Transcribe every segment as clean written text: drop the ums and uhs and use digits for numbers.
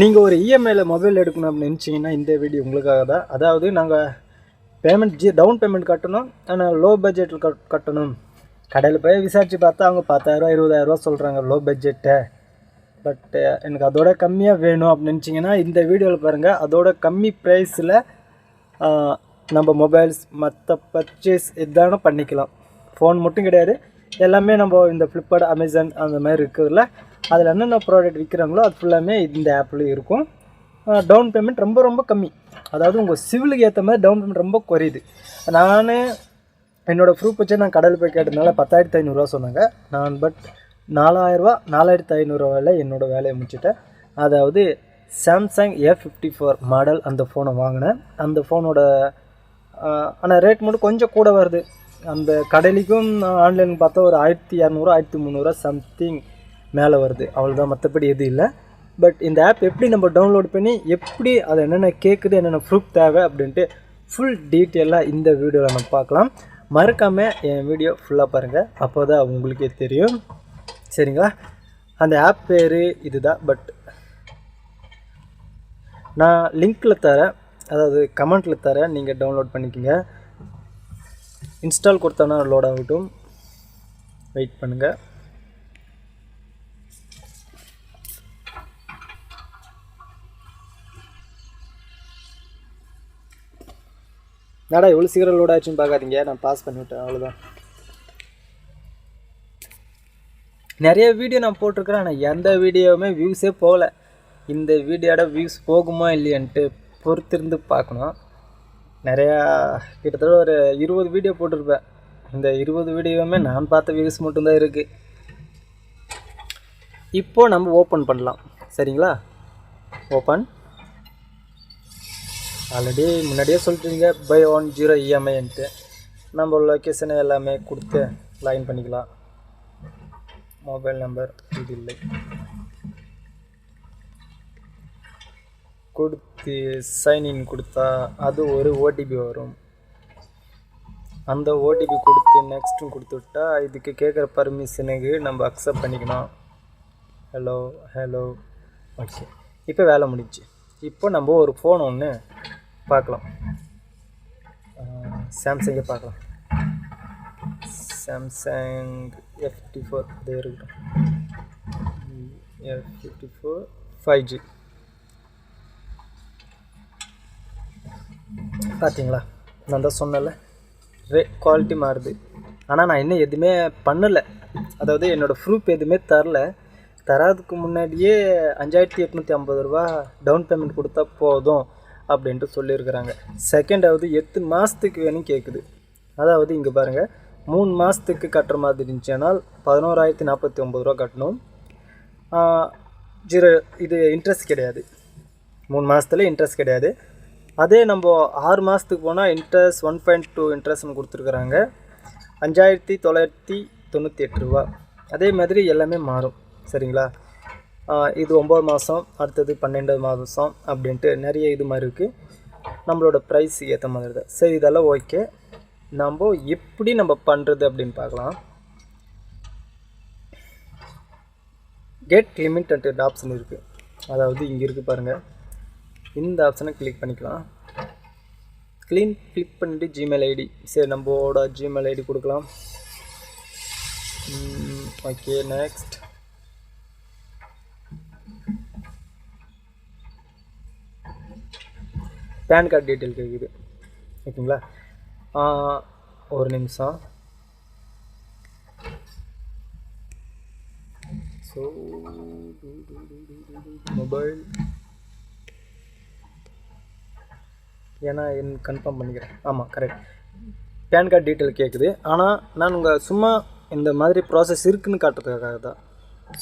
நீங்கள் ஒரு இஎம்ஐயில் மொபைல் எடுக்கணும் அப்படின்னு நினச்சிங்கன்னா இந்த வீடியோ உங்களுக்காக தான். அதாவது நாங்கள் பேமெண்ட் டவுன் பேமெண்ட் கட்டணும், ஆனால் லோ பட்ஜெட்டில் கட்டணும். கடையில் போய் விசாரித்து பார்த்தா அவங்க 10,000 20,000 சொல்கிறாங்க லோ பட்ஜெட்டை. பட் எனக்கு அதோட கம்மியாக வேணும் அப்படின்னு நினச்சிங்கன்னா இந்த வீடியோவில் பாருங்கள். அதோட கம்மி ப்ரைஸில் நம்ம மொபைல்ஸ் மற்ற பர்ச்சேஸ் எதான பண்ணிக்கலாம். ஃபோன் மட்டும் கிடையாது, எல்லாமே நம்ம இந்த ஃப்ளிப்கார்ட், அமேசான் அந்த மாதிரி இருக்கிறதுல அதில் என்னென்ன ப்ராடக்ட் விற்கிறாங்களோ அது ஃபுல்லாமே இந்த ஆப்லேயும் இருக்கும். டவுன் பேமெண்ட் ரொம்ப ரொம்ப கம்மி. அதாவது உங்கள் சிவிலுக்கு ஏற்ற மாதிரி டவுன் பேமெண்ட் ரொம்ப குறையுது. நான் என்னோடய ப்ரூஃப் வச்சு நான் கடையில் போய் கேட்டதுனால 10,500 சொன்னாங்க. நான் பட் 4,000 4,500 என்னோடய வேலையை முடிச்சுட்டேன். அதாவது சாம்சங் A54 மாடல் அந்த ஃபோனை வாங்கினேன். அந்த ஃபோனோட ஆனால் ரேட் மட்டும் கொஞ்சம் கூட வருது. அந்த கடையிலைக்கும் ஆன்லைன் பார்த்தா ஒரு 1,200 1,300 சம்திங் மேலே வருது, அவ்வளோதான். மற்றபடி எதுவும் இல்லை. பட் இந்த ஆப் எப்படி நம்ம டவுன்லோட் பண்ணி எப்படி அது என்னென்ன கேட்குது, என்னென்ன ப்ரூஃப் தேவை அப்படின்ட்டு ஃபுல் டீட்டெயிலாக இந்த வீடியோவில் நம்ம பார்க்கலாம். மறக்காமல் என் வீடியோ ஃபுல்லாக பாருங்கள், அப்போ தான் உங்களுக்கே தெரியும். சரிங்களா? அந்த ஆப் பேர் இதுதான். பட் நான் லிங்க்கில் தரேன், அதாவது கமெண்ட்டில் தரேன், நீங்கள் டவுன்லோட் பண்ணிக்கோங்க. இன்ஸ்டால் கொடுத்தோன்னா லோட் ஆகட்டும், வெயிட் பண்ணுங்கள். நாடா எவ்வளோ சீக்கிரம் லோட் ஆச்சுன்னு பார்க்காதீங்க, நான் பாஸ் பண்ணிவிட்டேன், அவ்வளோதான். நிறைய வீடியோ நான் போட்டிருக்கிறேன், ஆனால் எந்த வீடியோவுமே வியூஸே போகலை. இந்த வீடியோட வியூஸ் போகுமா இல்லையான்ட்டு பொறுத்திருந்து பார்க்கணும். நிறையா கிட்டத்தட்ட ஒரு 20 வீடியோ போட்டிருப்பேன். இந்த 20 வீடியோவுமே நான் பார்த்த வியூஸ் மட்டும்தான் இருக்குது. இப்போது நம்ம ஓப்பன் பண்ணலாம். சரிங்களா? ஓப்பன். ஆல்ரெடி முன்னாடியே சொல்லிட்டீங்க பை 10 இஎம்ஐன்ட்டு. நம்ம லொக்கேஷனை எல்லாமே கொடுத்து லாகின் பண்ணிக்கலாம். மொபைல் நம்பர் இது இல்லை கொடுத்து சைன்இன் கொடுத்தா அது ஒரு ஓடிபி வரும். அந்த ஓடிபி கொடுத்து நெக்ஸ்ட்டும் கொடுத்துட்டா இதுக்கு கேட்குற பர்மிஷனுக்கு நம்ம அக்செப்ட் பண்ணிக்கணும். Hello okay. இப்போ வேலை முடிச்சு. இப்போ நம்ம ஒரு ஃபோன் ஒன்று பார்க்கலாம். சாம்சங்கை பார்க்கலாம். சாம்சங் F54 அது இருக்கட்டும். F54 5G பார்த்தீங்களா? நான் தான் சொன்னல, குவாலிட்டி மாறுது. ஆனால் நான் இன்னும் எதுவுமே பண்ணலை. அதாவது என்னோடய ப்ரூஃப் எதுவுமே தராதுக்கு முன்னாடியே 5,850 டவுன் பேமெண்ட் கொடுத்தா போதும் அப்படின்ட்டு சொல்லியிருக்கிறாங்க. செகண்டாவது 8 மாதத்துக்கு வேணும் கேட்குது. அதாவது இங்கே பாருங்கள், 3 மாதத்துக்கு கட்டுற மாதிரி இருந்துச்சுனால் 11,049 கட்டணும். இது இன்ட்ரெஸ்ட் கிடையாது. 3 மாதத்துல இன்ட்ரெஸ்ட் கிடையாது. அதே நம்ம 6 மாதத்துக்கு போனால் இன்ட்ரெஸ்ட் 1.2 இன்ட்ரெஸ்ட்னு கொடுத்துருக்குறாங்க. 5,998. அதே மாதிரி எல்லாமே மாறும். சரிங்களா? இது 9 மாதம், அடுத்தது 12 மாதம் அப்படின்ட்டு நிறைய இது மாதிரி இருக்குது. நம்மளோட ப்ரைஸ் ஏற்ற மாதிரி தான். சரி, இதெல்லாம் ஓகே. நம்ம எப்படி நம்ம பண்ணுறது அப்படின்னு பார்க்கலாம். கெட் லிமிட் அண்ட் ஆப்ஷன் இருக்குது. அதாவது இங்கே இருக்குது பாருங்கள், இந்த ஆப்ஷனை கிளிக் பண்ணிக்கலாம். கிளிக் பண்ணிவிட்டு ஜிமெயில் ஐடி. சரி, நம்மளோட ஜிமெயில் ஐடி கொடுக்கலாம். Okay, next. PAN card detail கேட்குது. ஓகேங்களா? ஒரு நிமிஷம். ஸோ மொபைல் ஏன்னா கன்ஃபார்ம் பண்ணிக்கிறேன். ஆமாம், கரெக்ட். பேன் கார்டு டீட்டெயில் கேட்குது. ஆனால் நான் உங்கள் சும்மா இந்த மாதிரி ப்ராசஸ் இருக்குதுன்னு காட்டுறதுக்காக தான்.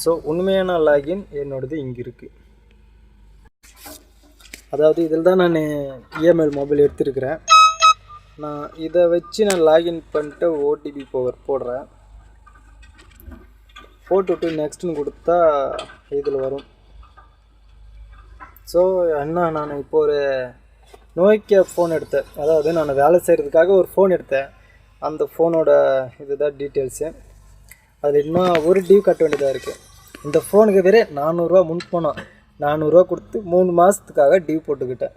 ஸோ உண்மையான லாகின் என்னோடது இங்கே இருக்குது. அதாவது இதில் தான் நான் இஎம்ஐ மொபைல் எடுத்துருக்கிறேன். நான் இதை வச்சு நான் லாகின் பண்ணிட்டு ஓடிபி போடுறேன். போட்டுவிட்டு நெக்ஸ்ட்டுன்னு கொடுத்தா இதில் வரும். ஸோ என்ன, நான் இப்போ ஒரு நோக்கியா ஃபோன் எடுத்தேன். அதாவது நான் வேலை செய்கிறதுக்காக ஒரு ஃபோன் எடுத்தேன். அந்த ஃபோனோட இதுதான் டீட்டெயில்ஸு. அதில் இன்னும் ஒரு டியூ கட்ட வேண்டியதாக இருக்குது. இந்த ஃபோனுக்கு வேறு 400 முன் போனோம். 400 கொடுத்து 3 மாதத்துக்காக டியூ போட்டுக்கிட்டேன்.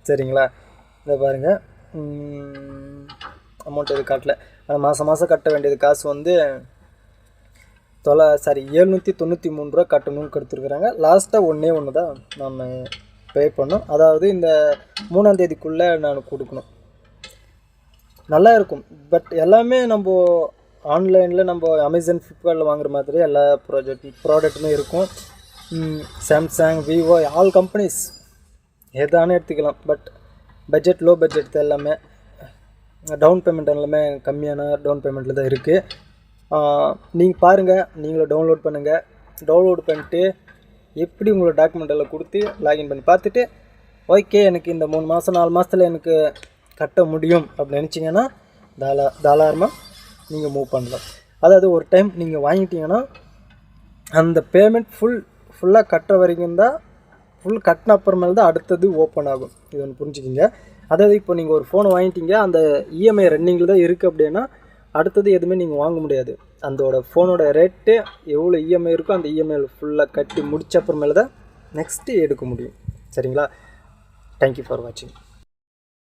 சரிங்களா, இதை பாருங்கள், அமௌண்ட் இது காட்டல. ஆனால் மாதம் கட்ட வேண்டியது காசு வந்து 793 ரூபா கட்டணும்னு கொடுத்துருக்குறாங்க. லாஸ்ட்டாக ஒன்று தான் நம்ம பே பண்ணோம். அதாவது இந்த 3ஆம் தேதிக்குள்ளே நான் கொடுக்கணும். நல்லா இருக்கும். பட் எல்லாமே நம்ம ஆன்லைனில் நம்ம அமேசான், ஃப்ளிப்கார்ட்டில் வாங்குற மாதிரி எல்லா ப்ராடக்ட்டுமே இருக்கும். சாம்சங், விவோ, ஆல் கம்பெனிஸ் எதானே எடுத்துக்கலாம். பட் பட்ஜெட், லோ பட்ஜெட் எல்லாமே டவுன் பேமெண்ட் எல்லாமே கம்மியான டவுன் பேமெண்ட்டில் தான் இருக்குது. நீங்கள் பாருங்கள், நீங்களும் டவுன்லோட் பண்ணுங்கள். டவுன்லோட் பண்ணிட்டு எப்படி உங்களோட டாக்குமெண்ட் எல்லாம் கொடுத்து லாகின் பண்ணி பார்த்துட்டு, ஓகே எனக்கு இந்த 3 மாதம் 4 மாதத்தில் எனக்கு கட்ட முடியும் அப்படின்னு நினச்சிங்கன்னா தாராளமாக நீங்கள் மூவ் பண்ணலாம். அதாவது ஒரு டைம் நீங்கள் வாங்கிட்டீங்கன்னா அந்த பேமெண்ட் ஃபுல்லாக கட்டுற வரைக்கும் தான், ஃபுல் கட்டின அப்புறமேல தான் அடுத்தது ஓப்பன் ஆகும். இது ஒன்று புரிஞ்சுக்கிங்க. அதாவது இப்போ நீங்கள் ஒரு ஃபோன் வாங்கிட்டீங்க, அந்த இஎம்ஐ ரன்னிங்கில் தான் இருக்குது அப்படின்னா அடுத்தது எதுவுமே நீங்கள் வாங்க முடியாது. அதோட ஃபோனோட ரேட்டு எவ்வளோ இஎம்ஐ இருக்கோ அந்த இஎம்ஐயில் ஃபுல்லாக கட்டி முடிச்ச அப்புறமேல தான் நெக்ஸ்ட்டு எடுக்க முடியும். சரிங்களா, தேங்க்யூ ஃபார் வாட்சிங்.